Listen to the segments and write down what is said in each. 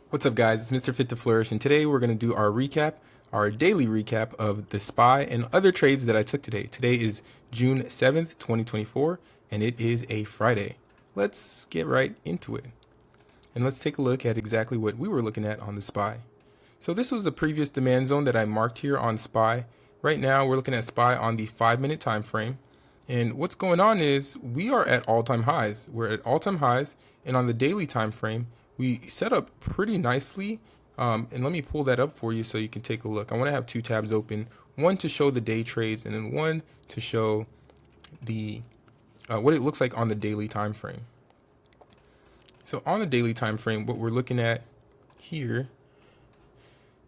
What's up, guys? It's Mr. Fit to Flourish, and today we're going to do our daily recap of the SPY and other trades that I took today. Today is June 7th, 2024, and it is a Friday. Let's get right into it. And let's take a look at exactly what we were looking at on the SPY. So this was a previous demand zone that I marked here on SPY. Right now, we're looking at SPY on the 5-minute time frame. And what's going on is we are at all-time highs. We're at all-time highs, and on the daily time frame, we set up pretty nicely. And let me pull that up for you so you can take a look. I want to have two tabs open, one to show the day trades, and then one to show the what it looks like on the daily time frame. So on the daily time frame, what we're looking at here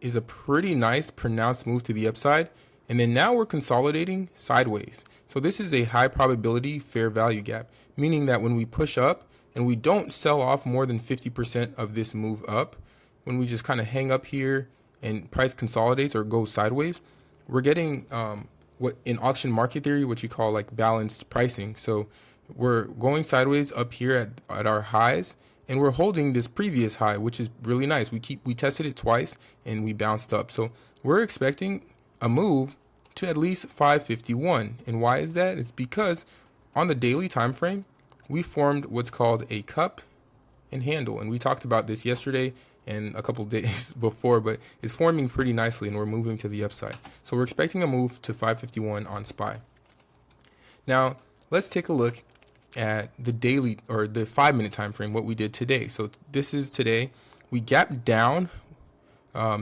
is a pretty nice pronounced move to the upside. And then now we're consolidating sideways. So this is a high probability fair value gap, meaning that when we push up and we don't sell off more than 50% of this move up, when we just kind of hang up here and price consolidates or goes sideways, we're getting what in auction market theory, what you call like balanced pricing. So we're going sideways up here at our highs, and we're holding this previous high, which is really nice. We tested it twice and we bounced up. So we're expecting a move to at least 551. And why is that? It's because on the daily time frame, we formed what's called a cup and handle. And we talked about this yesterday and a couple days before, but it's forming pretty nicely and we're moving to the upside. So we're expecting a move to 551 on SPY. Now, let's take a look at the daily or the 5-minute time frame, what we did today. So this is today. We gapped down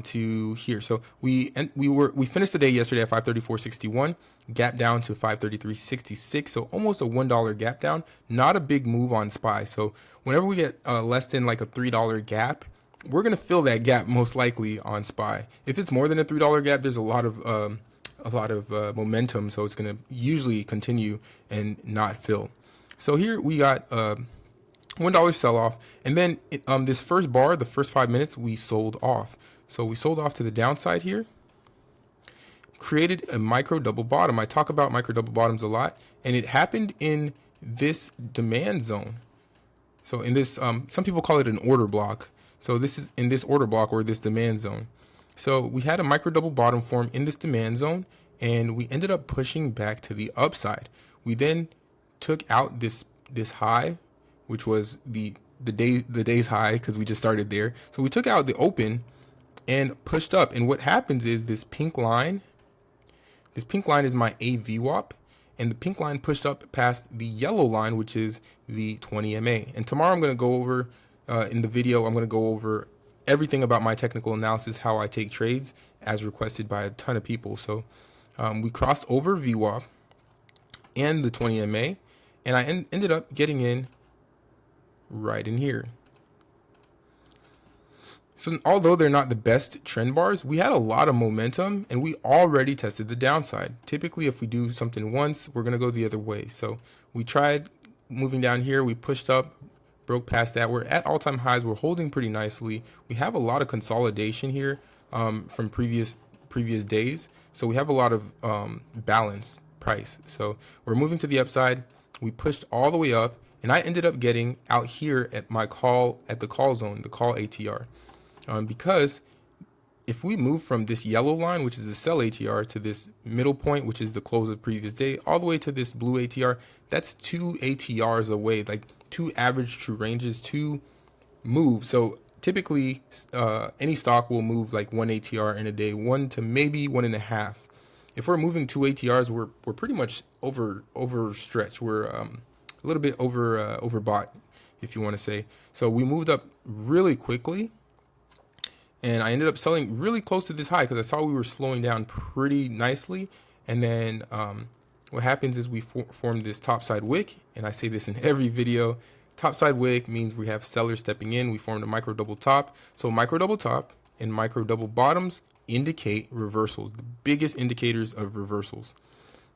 to here. So we finished the day yesterday at 534.61, gap down to 533.66. So almost a $1 gap down. Not a big move on SPY. So whenever we get less than like a $3 gap, we're gonna fill that gap most likely on SPY. If it's more than a $3 gap, there's a lot of momentum, so it's gonna usually continue and not fill. So here we got $1 sell off, and then this first bar, the first 5 minutes, we sold off. So we sold off to the downside here, created a micro double bottom. I talk about micro double bottoms a lot, and it happened in this demand zone. So in this, some people call it an order block. So this is in this order block or this demand zone. So we had a micro double bottom form in this demand zone, and we ended up pushing back to the upside. We then took out this high, which was the day's high because we just started there. So we took out the open and pushed up. And what happens is this pink line is my AVWAP, and the pink line pushed up past the yellow line, which is the 20 MA. And tomorrow I'm going to go over in the video, I'm going to go over everything about my technical analysis, how I take trades as requested by a ton of people. So we crossed over VWAP and the 20 MA, and I ended up getting in right in here. So although they're not the best trend bars, we had a lot of momentum and we already tested the downside. Typically, if we do something once, we're going to go the other way. So we tried moving down here, we pushed up, broke past that. We're at all-time highs. We're holding pretty nicely. We have a lot of consolidation here from previous days. So we have a lot of balanced price. So we're moving to the upside. We pushed all the way up, and I ended up getting out here at my call, at the call zone, the call ATR. Because if we move from this yellow line, which is the sell ATR, to this middle point, which is the close of the previous day, all the way to this blue ATR, that's 2 ATRs away, like 2 average true ranges, 2 moves. So typically, any stock will move like 1 ATR in a day, 1 to maybe 1.5. If we're moving 2 ATRs, we're pretty much overstretched. We're a little bit overbought, if you want to say. So we moved up really quickly. And I ended up selling really close to this high because I saw we were slowing down pretty nicely. And then what happens is we form this topside wick. And I say this in every video. Topside wick means we have sellers stepping in. We formed a micro double top. So micro double top and micro double bottoms indicate reversals, the biggest indicators of reversals.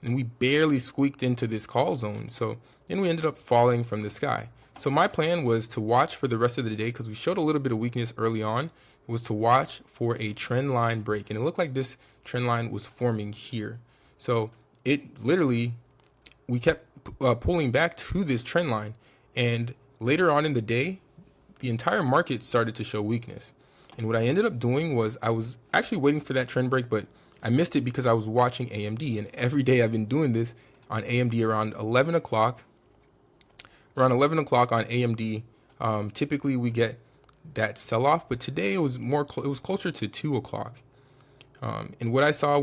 And we barely squeaked into this call zone. So then we ended up falling from the sky. So my plan was to watch for the rest of the day because we showed a little bit of weakness early on, was to watch for a trend line break. And it looked like this trend line was forming here. So it literally, we kept pulling back to this trend line. And later on in the day, the entire market started to show weakness. And what I ended up doing was I was actually waiting for that trend break, but I missed it because I was watching AMD. And every day I've been doing this on AMD around 11 o'clock. Around 11 o'clock on AMD, typically we get that sell-off, but today it was it was closer to 2 o'clock. And what I saw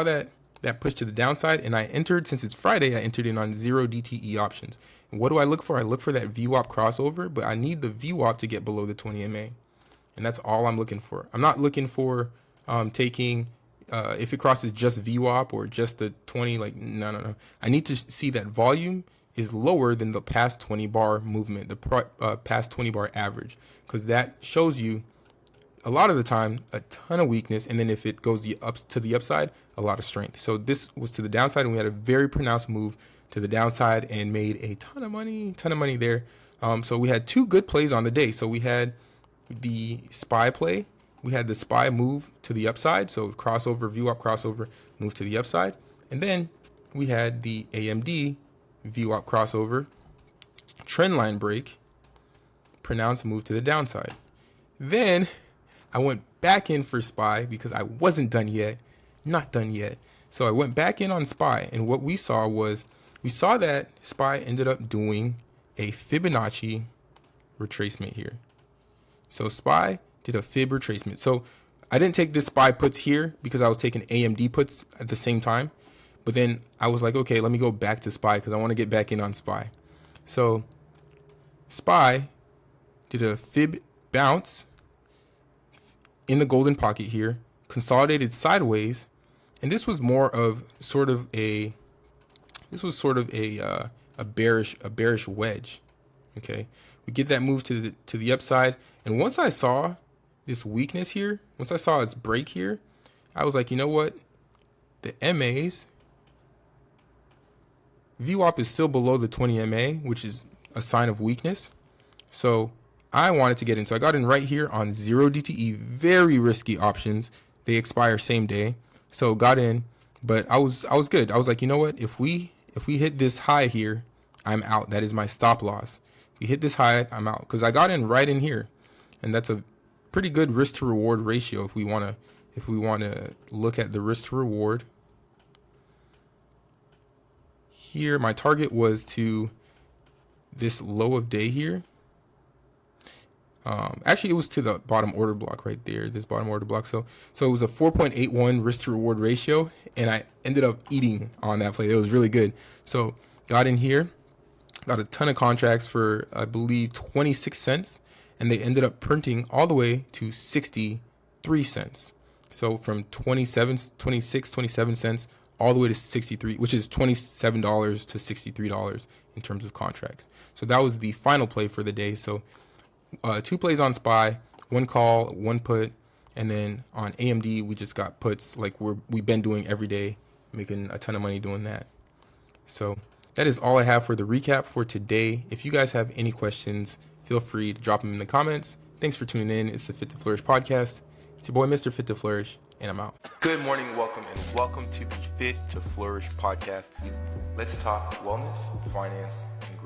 that push to the downside, and I entered, since it's Friday, I entered in on 0 DTE options. And what do I look for? I look for that VWAP crossover, but I need the VWAP to get below the 20 MA. And that's all I'm looking for. I'm not looking for taking, if it crosses just VWAP or just the 20, like, no. I need to see that volume is lower than the past 20 bar movement, the past 20 bar average, because that shows you a lot of the time a ton of weakness, and then if it goes to the upside, a lot of strength. So this was to the downside, and we had a very pronounced move to the downside and made a ton of money there. So we had two good plays on the day. So we had the SPY play, we had the SPY move to the upside, so crossover, VWAP crossover, move to the upside, and then we had the AMD VWAP crossover, trendline break, pronounced move to the downside. Then I went back in for SPY because I wasn't done yet, not done yet. So I went back in on SPY, and what we saw that SPY ended up doing a Fibonacci retracement here. So SPY did a Fib retracement. So I didn't take this SPY puts here because I was taking AMD puts at the same time. But then I was like, okay, let me go back to SPY because I want to get back in on SPY. So SPY did a Fib bounce in the golden pocket here, consolidated sideways, and this was more of sort of a bearish wedge. Okay, we get that move to the upside, and once I saw this weakness here, once I saw its break here, I was like, you know what, the MAs VWAP is still below the 20 MA, which is a sign of weakness. So I wanted to get in. So I got in right here on 0 DTE, very risky options. They expire same day. So got in, but I was good. I was like, you know what? If we hit this high here, I'm out. That is my stop loss. If we hit this high, I'm out, because I got in right in here, and that's a pretty good risk to reward ratio if we want to look at the risk to reward. Here, my target was to this low of day here. Actually, it was to the bottom order block right there, this bottom order block. So it was a 4.81 risk to reward ratio, and I ended up eating on that play. It was really good. So got in here, got a ton of contracts for, I believe, 26 cents, and they ended up printing all the way to 63 cents. So from 26, 27 cents all the way to 63, which is $27 to $63 in terms of contracts. So that was the final play for the day. So 2 plays on SPY, 1 call, 1 put, and then on AMD we just got puts like we've been doing every day, making a ton of money doing that. So that is all I have for the recap for today. If you guys have any questions, feel free to drop them in the comments. Thanks for tuning in. It's the Fit to Flourish podcast. It's your boy, Mr. Fit to Flourish, and I'm out. Good morning, welcome to the Fit to Flourish podcast. Let's talk wellness, finance, and